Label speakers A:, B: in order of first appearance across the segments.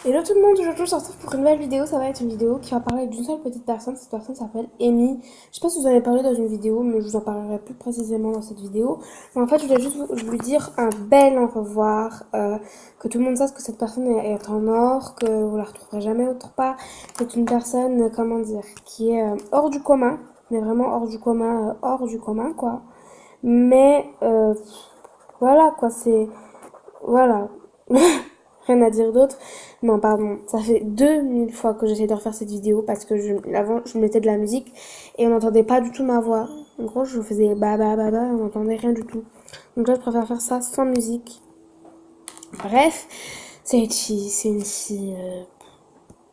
A: Hello tout le monde, aujourd'hui je se retrouve pour une nouvelle vidéo. Ça va être une vidéo qui va parler d'une seule petite personne. Cette personne s'appelle Amy. Je sais pas si vous en avez parlé dans une vidéo, mais je vous en parlerai plus précisément dans cette vidéo. Mais en fait, je voulais juste vous dire un bel au revoir, que tout le monde sache que cette personne est en or, que vous la retrouverez jamais autre part. C'est une personne, comment dire, qui est hors du commun, mais vraiment hors du commun quoi. Mais voilà quoi, c'est voilà. Rien à dire d'autre. Non, pardon. Ça fait 2000 fois que j'essaie de refaire cette vidéo parce que avant, je mettais de la musique et on n'entendait pas du tout ma voix. En gros, je faisais bah, et on n'entendait rien du tout. Donc là, je préfère faire ça sans musique. Bref, c'est une fille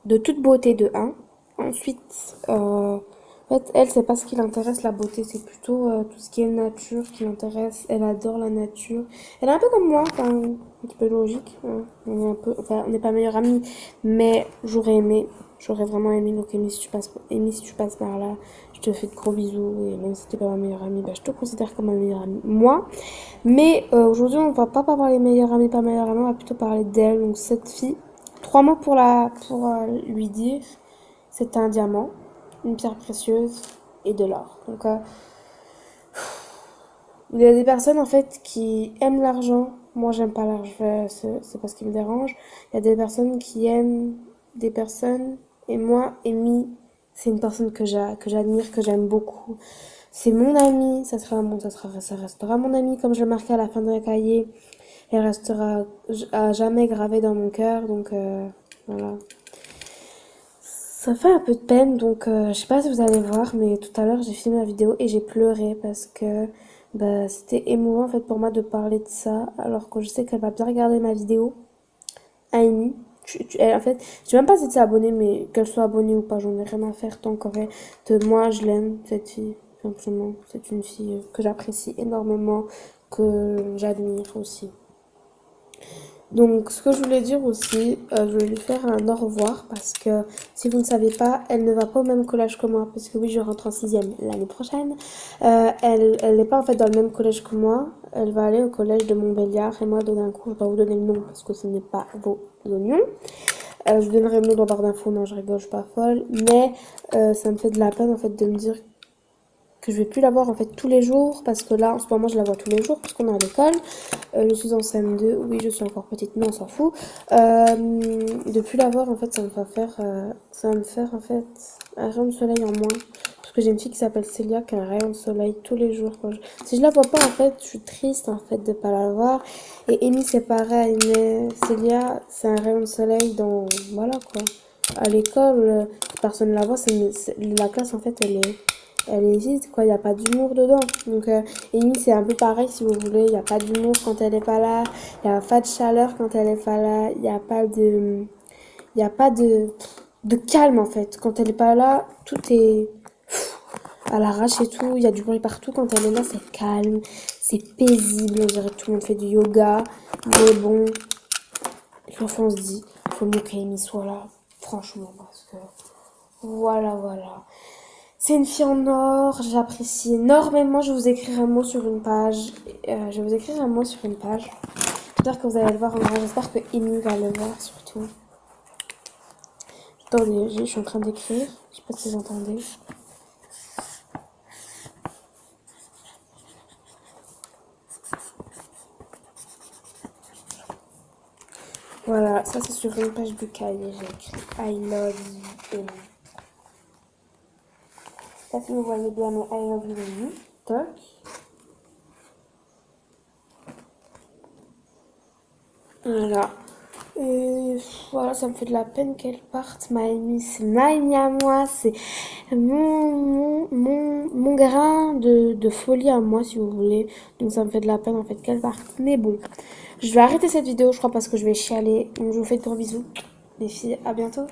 A: de toute beauté de un. Ensuite, en fait, elle, c'est pas ce qui l'intéresse, la beauté, c'est plutôt tout ce qui est nature qui l'intéresse. Elle adore la nature. Elle est un peu comme moi, enfin, un petit peu logique, hein. On est un peu, enfin, on n'est pas meilleures amies, mais j'aurais vraiment aimé. Donc, Amy, si tu passes par là, je te fais de gros bisous. Et même si t'es pas ma meilleure amie, bah, je te considère comme ma meilleure amie, moi. Mais aujourd'hui, on va pas parler meilleure amie, pas meilleure amie, on va plutôt parler d'elle. Donc, cette fille, trois mots pour lui dire, c'est un diamant, une pierre précieuse et de l'or. Donc, il y a des personnes en fait qui aiment l'argent. Moi, j'aime pas l'argent, c'est pas ce qui me dérange. Il y a des personnes qui aiment des personnes. Et moi, Amy, c'est une personne que j'admire, que j'aime beaucoup. C'est mon amie, ça restera mon amie, comme je l'ai marqué à la fin d'un cahier. Elle restera à jamais gravée dans mon cœur, donc voilà. Ça fait un peu de peine, donc je sais pas si vous allez voir, mais tout à l'heure j'ai filmé la vidéo et j'ai pleuré parce que bah, c'était émouvant en fait pour moi de parler de ça, alors que je sais qu'elle va bien regarder ma vidéo. Amy, en fait, je sais même pas si tu es abonnée, mais qu'elle soit abonnée ou pas, j'en ai rien à faire tant qu'en fait, moi je l'aime, cette fille, simplement. C'est une fille que j'apprécie énormément, que j'admire aussi. Donc, ce que je voulais dire aussi, je voulais lui faire un au revoir parce que si vous ne savez pas, elle ne va pas au même collège que moi parce que oui, je rentre en sixième l'année prochaine. Elle n'est pas en fait dans le même collège que moi. Elle va aller au collège de Montbéliard et moi, d'un coup, je vais vous donner le nom parce que ce n'est pas vos oignons. Je vous donnerai le nom dans barre d'infos, non, je rigole, je suis pas folle. Mais ça me fait de la peine en fait de me dire que je vais plus la voir en fait tous les jours parce que là en ce moment je la vois tous les jours parce qu'on est à l'école. Je suis en CM2, oui je suis encore petite mais on s'en fout. De plus la voir en fait ça va me faire en fait un rayon de soleil en moins parce que j'ai une fille qui s'appelle Célia qui a un rayon de soleil tous les jours si je la vois pas en fait je suis triste en fait de pas la voir. Et Amy c'est pareil mais Célia c'est un rayon de soleil dans voilà quoi. À l'école personne la voit, la classe en fait elle est vide, quoi, il n'y a pas d'humour dedans. Donc, Amy, c'est un peu pareil si vous voulez, il n'y a pas d'humour quand elle est pas là, il n'y a pas de chaleur quand elle est pas là, il n'y a pas de. Il n'y a pas de calme en fait. Quand elle est pas là, tout est à l'arrache et tout, il y a du bruit partout. Quand elle est là, c'est calme, c'est paisible, on dirait que tout le monde fait du yoga. Mais bon, on se dit, il faut mieux qu'Amy soit là, franchement, parce que. Voilà. C'est une fille en or, j'apprécie énormément. Je vais vous écrire un mot sur une page. Je vais vous écrire un mot sur une page. J'espère que vous allez le voir en grand. J'espère que Amy va le voir surtout. Attendez, je suis en train d'écrire. Je sais pas si vous entendez. Voilà, ça c'est sur une page du cahier. J'ai écrit I love you Amy. Ça si vous voyez bien, mais I love you Amy. Toc. Voilà. Et voilà, ça me fait de la peine qu'elle parte, Maëmy. C'est Maëmy à moi, c'est mon grain de folie à moi, si vous voulez. Donc ça me fait de la peine en fait qu'elle parte. Mais bon, je vais arrêter cette vidéo, je crois, parce que je vais chialer. Donc je vous fais de gros bisous, les filles. À bientôt.